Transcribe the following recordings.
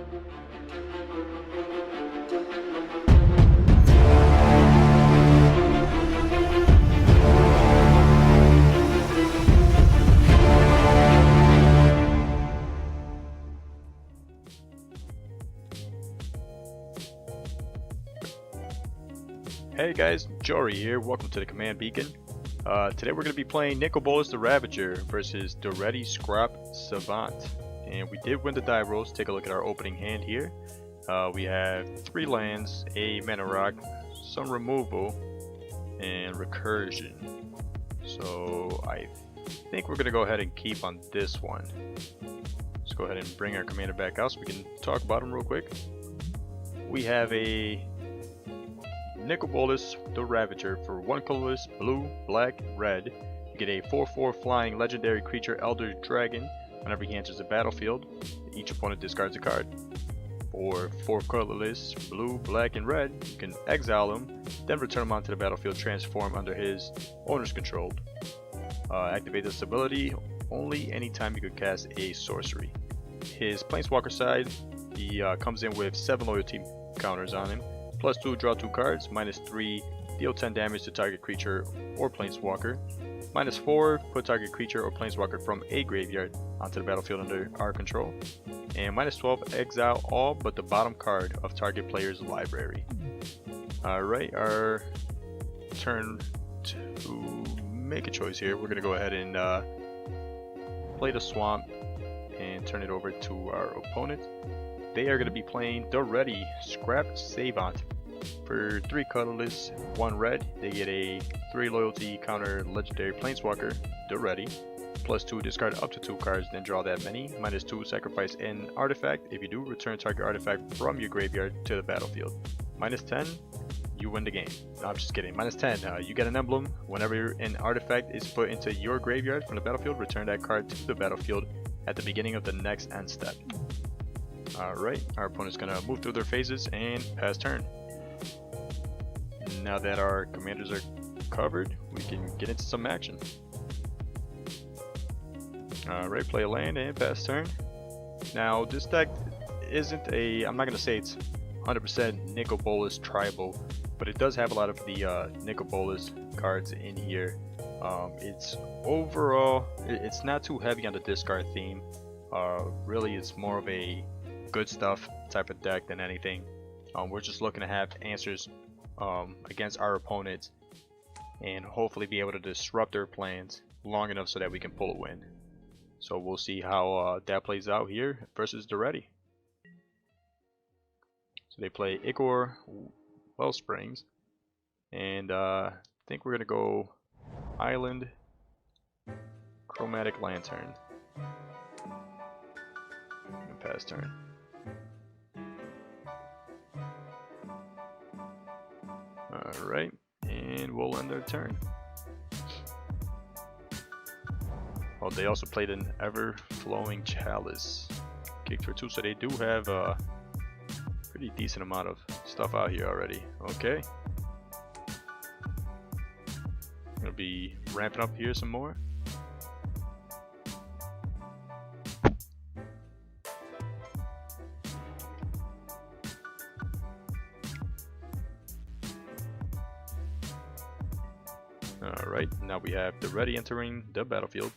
Hey guys, Jory here, welcome to the Command Beacon. Today we're going to be playing Nicol Bolas the Ravager versus Daretti Savant. And we did win the die rolls. Take a look at our opening hand here. We have 3 lands, a mana rock, some removal, and recursion. So I think we're going to go ahead and keep on this one. Let's go ahead and bring our commander back out so we can talk about him real quick. We have a Nicol Bolas the Ravager for 1 colorless, blue, black, red. You get a 4/4 flying legendary creature Elder Dragon. Whenever he enters the battlefield, each opponent discards a card. For 4 colorless, blue, black, and red, you can exile him, then return him onto the battlefield, transform under his owner's control. Activate this ability only anytime you could cast a sorcery. His Planeswalker side, he comes in with 7 loyalty counters on him. +2, draw 2 cards. -3, deal 10 damage to target creature or planeswalker. -4, put target creature or planeswalker from a graveyard onto the battlefield under our control. And -12, exile all but the bottom card of target player's library. Alright, our turn to make a choice here. We're going to go ahead and play the swamp and turn it over to our opponent. They are going to be playing Daretti Savant for 3 colorless, 1 red. They get a 3 loyalty counter legendary planeswalker, Daretti. +2, discard up to 2 cards, then draw that many. -2, sacrifice an artifact. If you do, return target artifact from your graveyard to the battlefield. -10, you win the game. No, I'm just kidding. -10, you get an emblem. Whenever an artifact is put into your graveyard from the battlefield, return that card to the battlefield at the beginning of the next end step. Alright, our opponent's gonna move through their phases and pass turn. Now that our commanders are covered, we can get into some action. Alright, play a land and pass turn. Now this deck isn't a, I'm not gonna say it's 100% Nicol Bolas tribal, but it does have a lot of the Nicol Bolas cards in here. It's overall, it's not too heavy on the discard theme. Really it's more of a good stuff type of deck than anything. We're just looking to have answers against our opponents and hopefully be able to disrupt their plans long enough so that we can pull a win. So we'll see how that plays out here versus Daretti. So they play Ichor Wellsprings, and I think we're gonna go Island Chromatic Lantern and pass turn. Alright, and we'll end our turn. Oh, they also played an Ever-Flowing Chalice. Kicked for 2, so they do have a pretty decent amount of stuff out here already. Okay. Gonna be ramping up here some more. Alright, now we have Daretti entering the battlefield.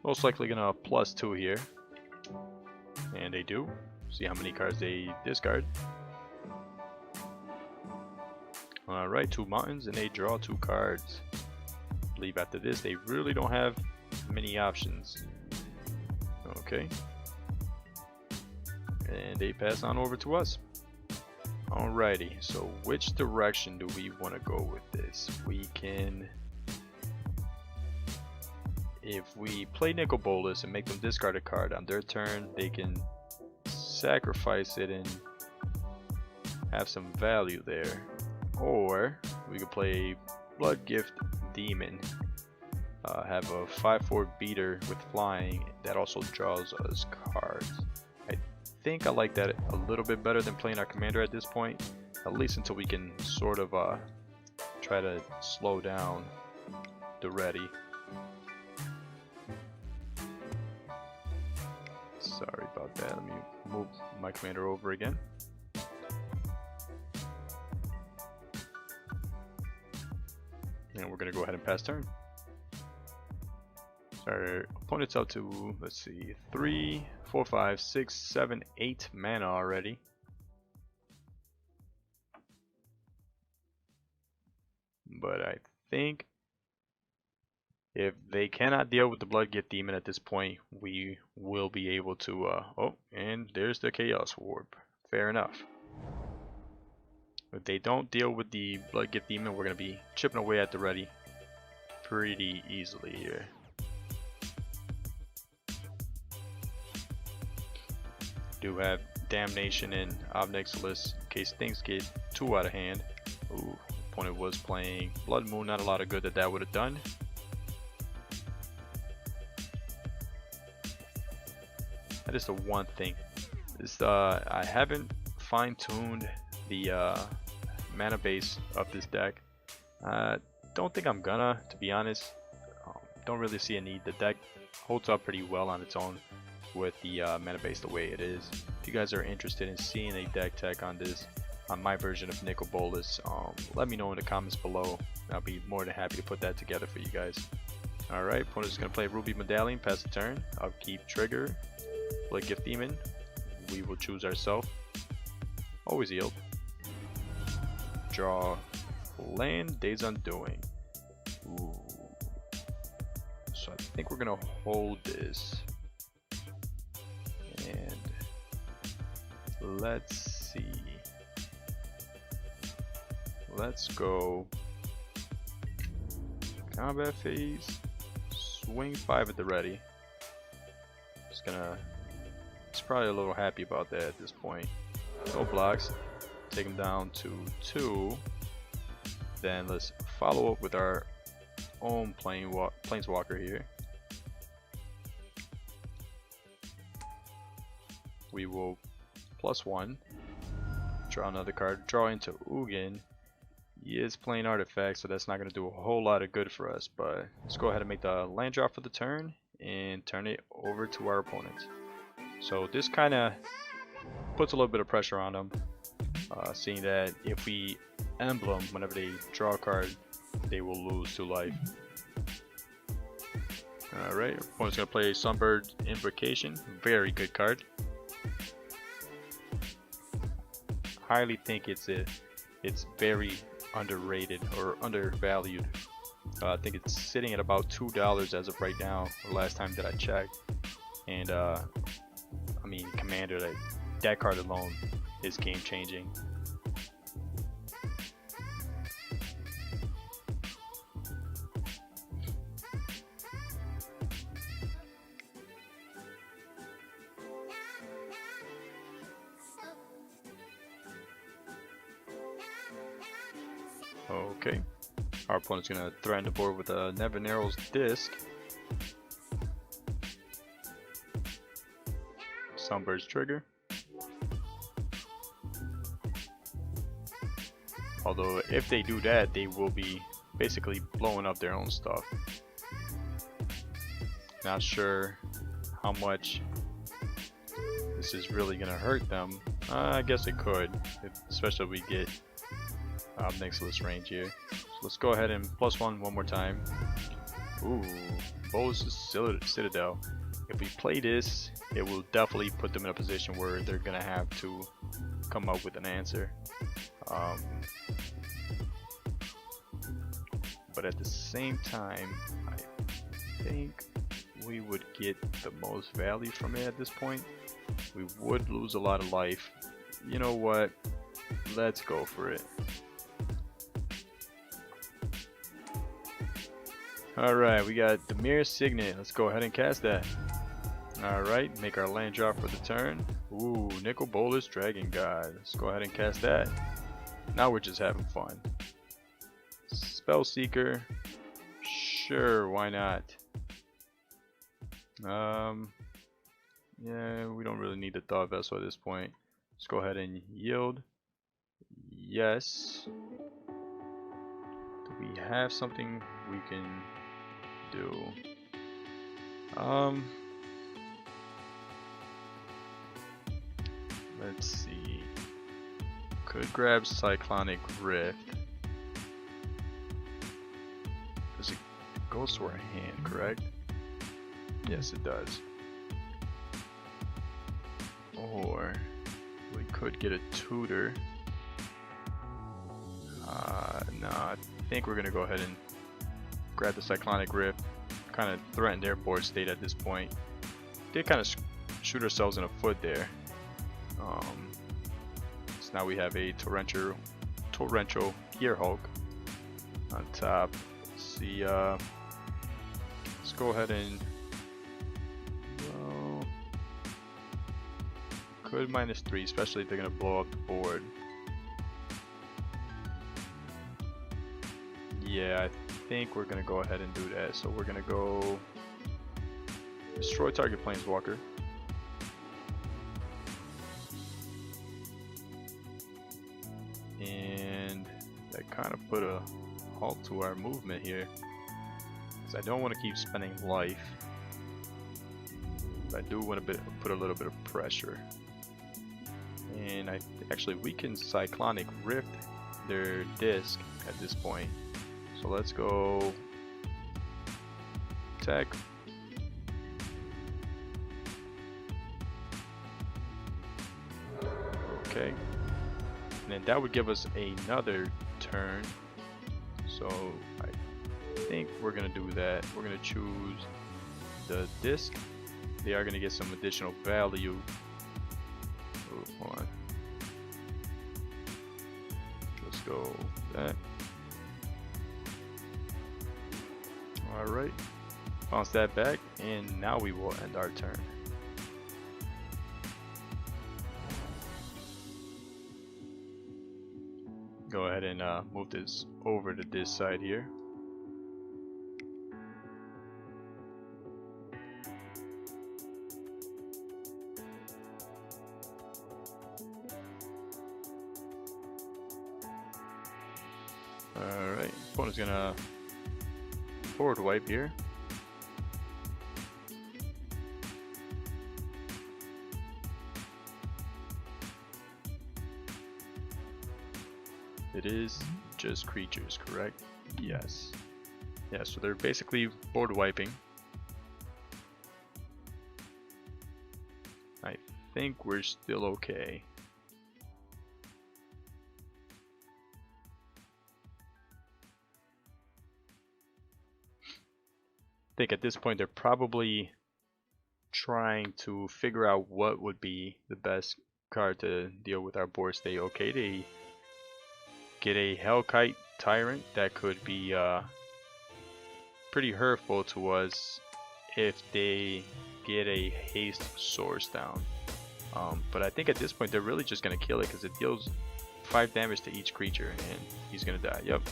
Most likely gonna +2 here. And they do. See how many cards they discard. Alright, 2 mountains and they draw 2 cards. I believe after this they really don't have many options. Okay. And they pass on over to us. Alrighty, so which direction do we want to go with this? We can, if we play Nicol Bolas and make them discard a card on their turn, they can sacrifice it and have some value there. Or we could play Blood Gift Demon, have a 5/4 beater with flying that also draws us cards. I think I like that a little bit better than playing our commander at this point, at least until we can sort of try to slow down Daretti. Sorry about that. Let me move my commander over again. And we're going to go ahead and pass turn. Our opponent's up to, let's see, 3, 4, 5, 6, 7, 8 mana already. But I think if they cannot deal with the Blood Gift Demon at this point, we will be able to, oh, and there's the Chaos Warp. Fair enough. If they don't deal with the Blood Gift Demon, we're going to be chipping away at Daretti pretty easily here. Do have Damnation and Obnixilis in case things get too out of hand. Ooh, opponent was playing Blood Moon, not a lot of good that would have done. That is the one thing. Is I haven't fine-tuned the mana base of this deck. Don't think I'm gonna, to be honest. Don't really see a need. The deck holds up pretty well on its own with the mana base the way it is. If you guys are interested in seeing a deck tech on this, on my version of Nicol Bolas, let me know in the comments below. I'll be more than happy to put that together for you guys. Alright, opponent's gonna play Ruby Medallion, pass the turn, upkeep trigger, Blood Gift Demon. We will choose ourselves. Always yield. Draw land, Days Undoing. Ooh. So I think we're gonna hold this. And let's see. Let's go combat phase. Swing 5 at the ready. Just gonna. He's probably a little happy about that at this point. No blocks. Take him down to 2. Then let's follow up with our own Planeswalker here. We will +1. Draw another card. Draw into Ugin. He is playing artifacts, so that's not going to do a whole lot of good for us. But let's go ahead and make the land drop for the turn and turn it over to our opponent. So this kind of puts a little bit of pressure on them, seeing that if we emblem whenever they draw a card, they will lose 2 life. Alright, opponent's going to play Sunbird Invocation. Very good card. Highly think it's very underrated or undervalued. I think it's sitting at about $2 as of right now, or last time that I checked. And I mean, Commander, that card alone is game changing. Okay, our opponent's gonna threaten the board with a Nevinyrral's Disc. Sunbird's Trigger. Although if they do that, they will be basically blowing up their own stuff. Not sure how much this is really gonna hurt them. I guess it could, especially if we get Obnixilis range here. So let's go ahead and +1 one more time. Ooh, Bolas' Citadel. If we play this, it will definitely put them in a position where they're gonna have to come up with an answer. But at the same time, I think we would get the most value from it at this point. We would lose a lot of life. You know what? Let's go for it. Alright, we got the Mirror Signet. Let's go ahead and cast that. Alright, make our land drop for the turn. Ooh, Nicol Bolas, Dragon God. Let's go ahead and cast that. Now we're just having fun. Spell Seeker. Sure, why not? Yeah, we don't really need the Thought Vessel at this point. Let's go ahead and yield. Yes. Do we have something we can do? Let's see. Could grab Cyclonic Rift. Does it goes to our hand, correct? Yes, it does. Or we could get a tutor. No, I think we're gonna go ahead and grab the Cyclonic Rift. Kind of threaten their board state at this point. Did kind of shoot ourselves in the foot there. So now we have a torrential Gearhulk on top. Let's see. Let's go ahead and. Well, could -3, especially if they're gonna blow up the board. Yeah, I think we're gonna go ahead and do that. So we're gonna go destroy target planeswalker. And that kind of put a halt to our movement here. Because I don't want to keep spending life. But I do want to put a little bit of pressure. And actually we can Cyclonic Rift their disc at this point. So let's go attack. Okay. And then that would give us another turn. So I think we're gonna do that. We're gonna choose the disc. They are gonna get some additional value. Oh, hold on. Let's go that. Alright, bounce that back, and now we will end our turn. Go ahead and move this over to this side here. Alright, opponent's gonna forward wipe here. It is just creatures, correct? Yes. Yeah, so they're basically board wiping. I think we're still okay. I think at this point they're probably trying to figure out what would be the best card to deal with our board state. Okay, they get a Hellkite Tyrant that could be pretty hurtful to us if they get a haste source down. But I think at this point they're really just going to kill it because it deals 5 damage to each creature and he's going to die. Yep.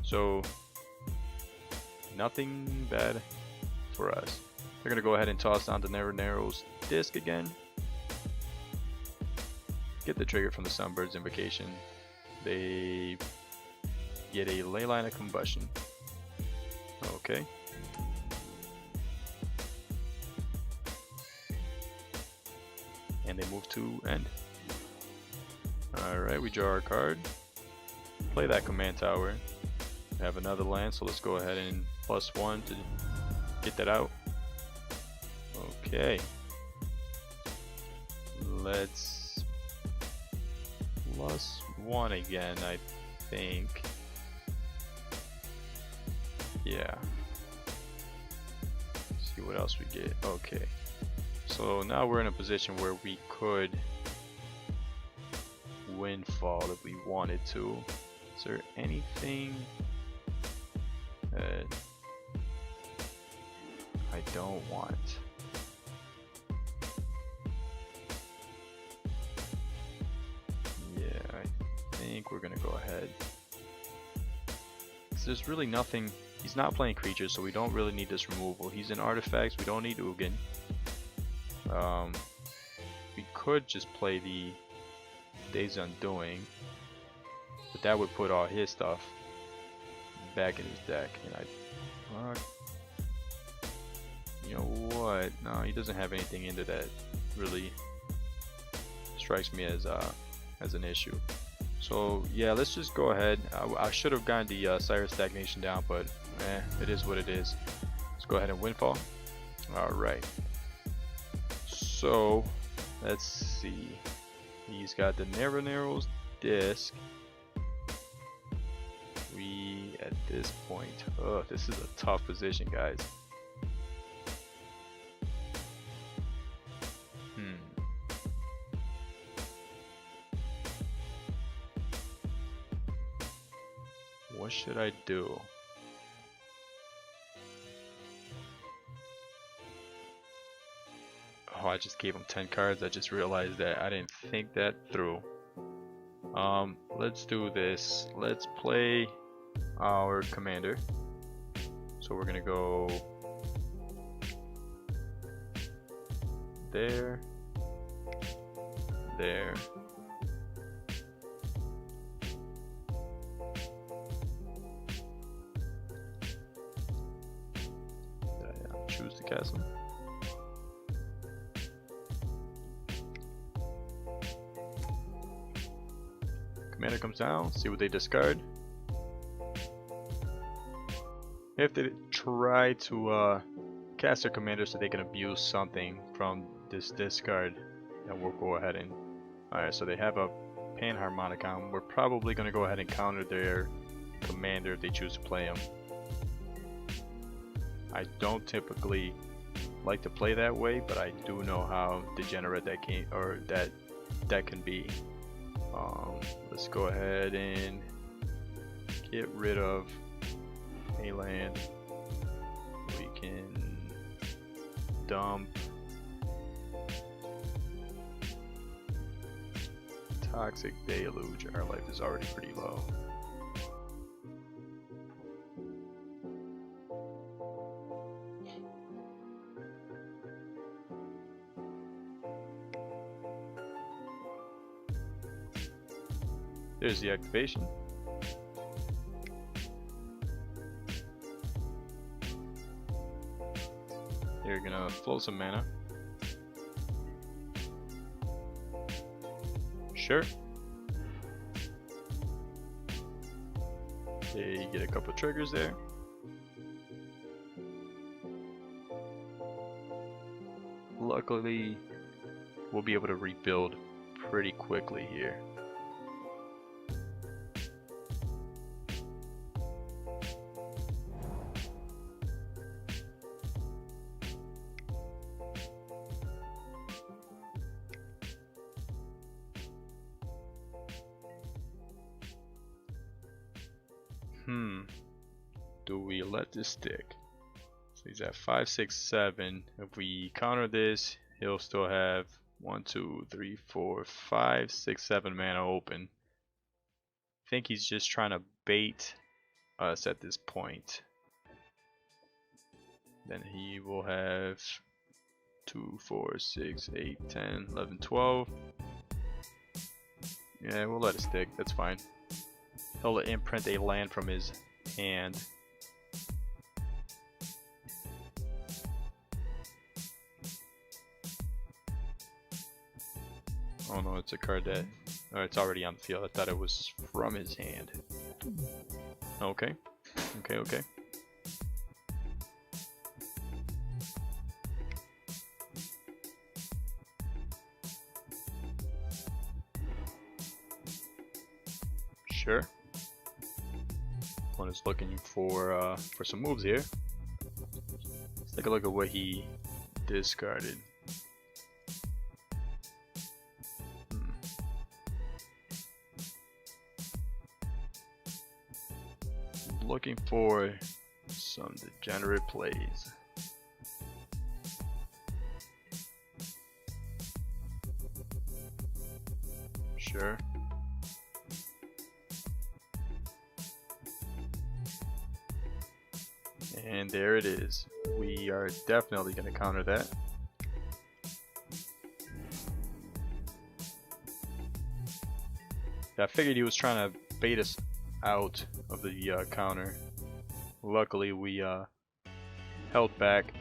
So nothing bad for us. They're going to go ahead and toss down the Narrow's disc again. Get the trigger from the Sunbird's Invocation. They get a Leyline of Combustion. Okay. And they move to end. Alright, we draw our card. Play that command tower. We have another land, so let's go ahead and +1 to get that out. Okay. Let's +1 again, I think. Yeah. See what else we get. Okay. So now we're in a position where we could windfall if we wanted to. Is there anything that I don't want? Yeah, I think we're gonna go ahead. So there's really nothing. He's not playing creatures, so we don't really need this removal. He's in artifacts. We don't need Ugin. We could just play the Days Undoing, but that would put all his stuff back in his deck, and you know what? No, he doesn't have anything into that really strikes me as an issue. So yeah, let's just go ahead. I should have gotten the Cyrus stagnation down, but it is what it is. Let's go ahead and windfall. Alright. So let's see. He's got the Narrow's disc. We at this point, this is a tough position, guys. What should I do? Oh, I just gave him 10 cards. I just realized that I didn't think that through. Let's do this. Let's play our commander. So we're gonna go there, there. Choose the castle. Commander comes down, see what they discard. If they try to cast their commander so they can abuse something from this discard, then we'll go ahead and... Alright, so they have a Panharmonicon. We're probably going to go ahead and counter their commander if they choose to play him. I don't typically like to play that way, but I do know how degenerate that can be. Let's go ahead and get rid of a land. We can dump Toxic Deluge. Our life is already pretty low. There's the activation. You're gonna flow some mana. Sure. Okay, you get a couple triggers there. Luckily, we'll be able to rebuild pretty quickly here. Do we let this stick? So he's at 5, 6, 7. If we counter this, he'll still have 1, 2, 3, 4, 5, 6, 7 mana open. I think he's just trying to bait us at this point. Then he will have 2, 4, 6, 8, 10, 11, 12. Yeah, we'll let it stick. That's fine. He'll imprint a land from his hand. Oh no, it's a card that... Oh, it's already on the field. I thought it was from his hand. Okay. Okay. Sure. One is looking for some moves here. Let's take a look at what he discarded. Looking for some degenerate plays. Sure. And there it is. We are definitely going to counter that. I figured he was trying to bait us out of the counter. Luckily we held back.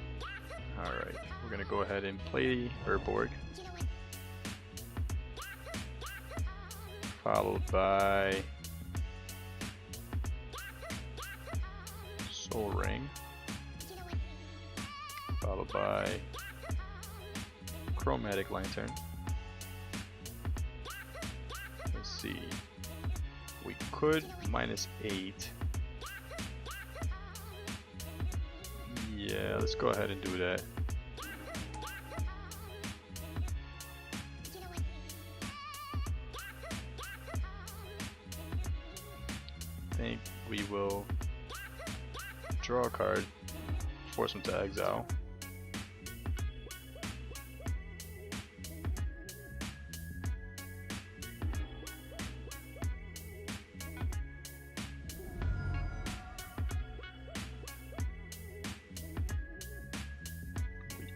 Alright, we're gonna go ahead and play Urborg. followed by Soul Ring, followed by Chromatic Lantern. Let's see, we could -8. Yeah, let's go ahead and do that. I think we will draw a card, force him to exile.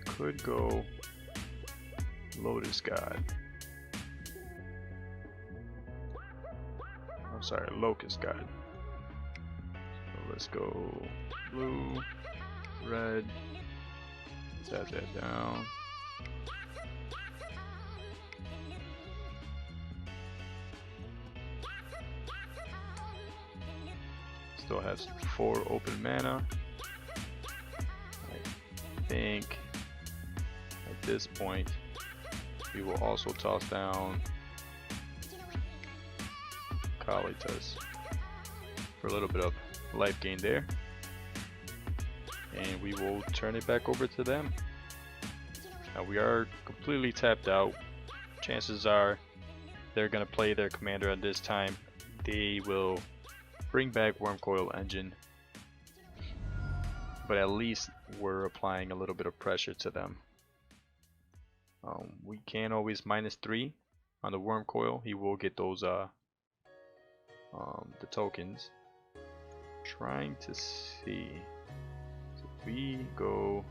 Could go Lotus God. I'm sorry, Locust God. So let's go blue, red, set that down. Still has 4 open mana. I think at this point we will also toss down Kalitas for a little bit of life gain there, and we will turn it back over to them. Now we are completely tapped out. Chances are they're gonna play their commander at this time. They will bring back Wormcoil Engine, but at least we're applying a little bit of pressure to them. We can always -3 on the Wormcoil. He will get those the tokens. Trying to see, so if we go,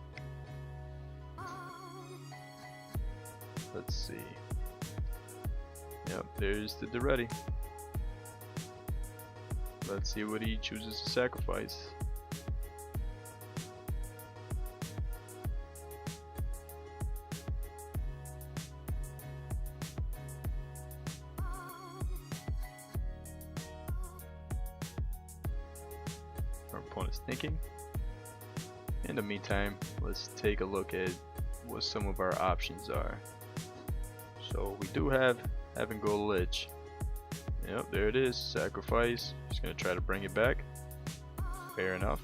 let's see, yep, there's the Daretti. Let's see what he chooses to sacrifice. Our opponent's thinking. In the meantime, let's take a look at what some of our options are. So we do have Heaven Go Lich. Yep, there it is. Sacrifice. Just gonna try to bring it back. Fair enough.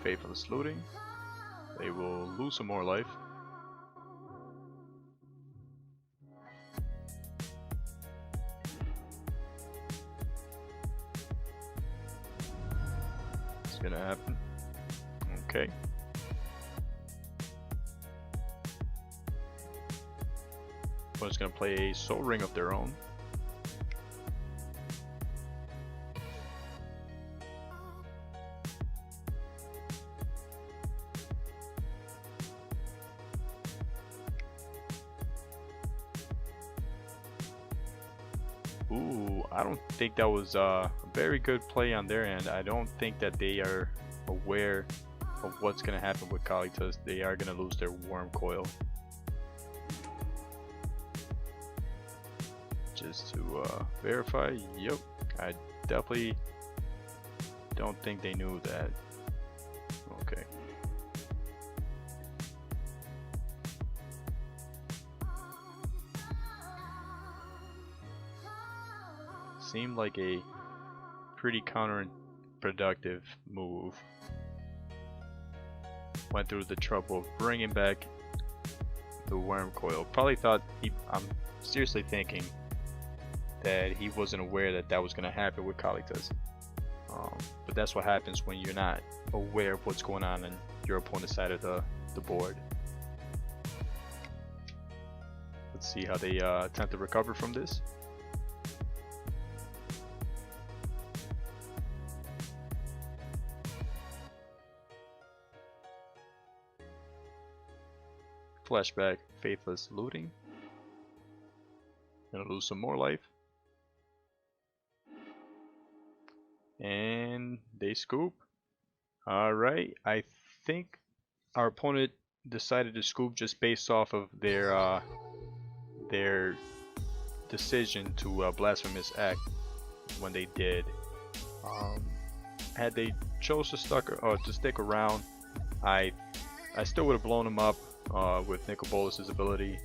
Faithless Looting. They will lose some more life. It's gonna happen. Okay. One's gonna play a Soul Ring of their own. Ooh, I don't think that was a very good play on their end. I don't think that they are aware of what's going to happen with Kalitas. They are going to lose their Wormcoil. Just to verify, yep, I definitely don't think they knew that. Okay. Seemed like a pretty counterproductive move. Went through the trouble of bringing back the Wormcoil. Probably thought I'm seriously thinking that he wasn't aware that that was going to happen with Kalitas. But that's what happens when you're not aware of what's going on in your opponent's side of the board. Let's see how they attempt to recover from this. Flashback, faithless looting. Gonna lose some more life. And they scoop. Alright, I think our opponent decided to scoop just based off of their decision to blasphemous act when they did. Had they chose to stick around, I still would have blown them up with Nicol Bolas' ability,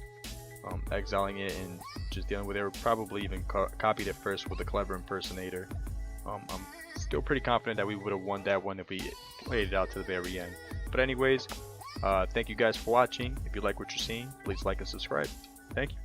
exiling it and just dealing with it. Or probably even copied it first with a clever impersonator. I'm still pretty confident that we would have won that one if we played it out to the very end. But anyways, thank you guys for watching. If you like what you're seeing, please like and subscribe. Thank you.